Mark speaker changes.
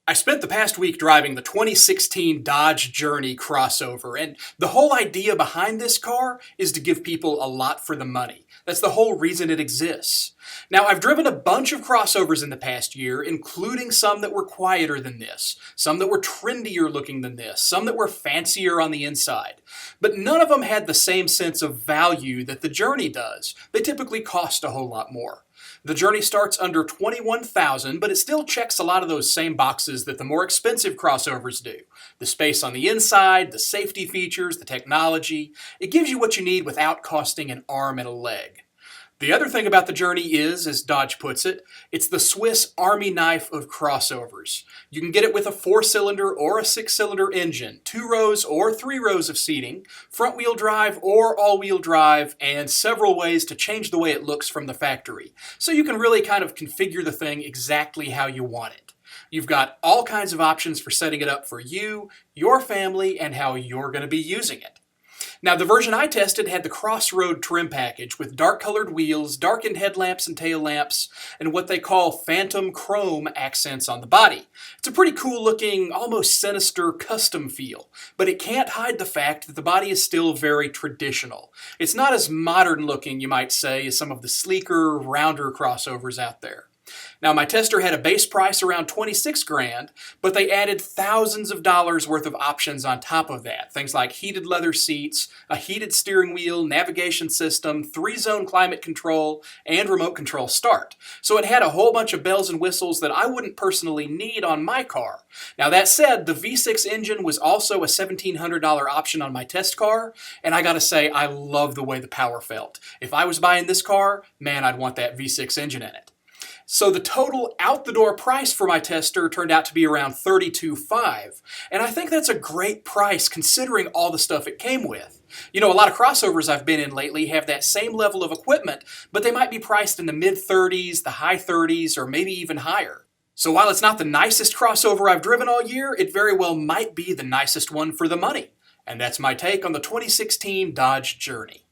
Speaker 1: I spent the past week driving the 2016 Dodge Journey crossover, and the whole idea behind this car is to give people a lot for the money. That's the whole reason it exists. Now, I've driven a bunch of crossovers in the past year, including some that were quieter than this, some that were trendier looking than this, some that were fancier on the inside. But none of them had the same sense of value that the Journey does. They typically cost a whole lot more. The Journey starts under $21,000, but it still checks a lot of those same boxes that the more expensive crossovers do. The space on the inside, the safety features, the technology. It gives you what you need without costing an arm and a leg. The other thing about the Journey is, as Dodge puts it, it's the Swiss Army knife of crossovers. You can get it with a 4-cylinder or a 6-cylinder engine, 2 rows or 3 rows of seating, front-wheel drive or all-wheel drive, and several ways to change the way it looks from the factory. So you can really kind of configure the thing exactly how you want it. You've got all kinds of options for setting it up for you, your family, and how you're going to be using it. Now, the version I tested had the Crossroad trim package with dark-colored wheels, darkened headlamps and tail lamps, and what they call phantom chrome accents on the body. It's a pretty cool-looking, almost sinister custom feel, but it can't hide the fact that the body is still very traditional. It's not as modern-looking, you might say, as some of the sleeker, rounder crossovers out there. Now, my tester had a base price around $26,000, but they added thousands of dollars worth of options on top of that. Things like heated leather seats, a heated steering wheel, navigation system, 3-zone climate control, and remote control start. So it had a whole bunch of bells and whistles that I wouldn't personally need on my car. Now, that said, the V6 engine was also a $1,700 option on my test car, and I gotta say, I love the way the power felt. If I was buying this car, man, I'd want that V6 engine in it. So the total out-the-door price for my tester turned out to be around $32,500, and I think that's a great price considering all the stuff it came with. You know, a lot of crossovers I've been in lately have that same level of equipment, but they might be priced in the mid-30s, the high 30s, or maybe even higher. So while it's not the nicest crossover I've driven all year, it very well might be the nicest one for the money. And that's my take on the 2016 Dodge Journey.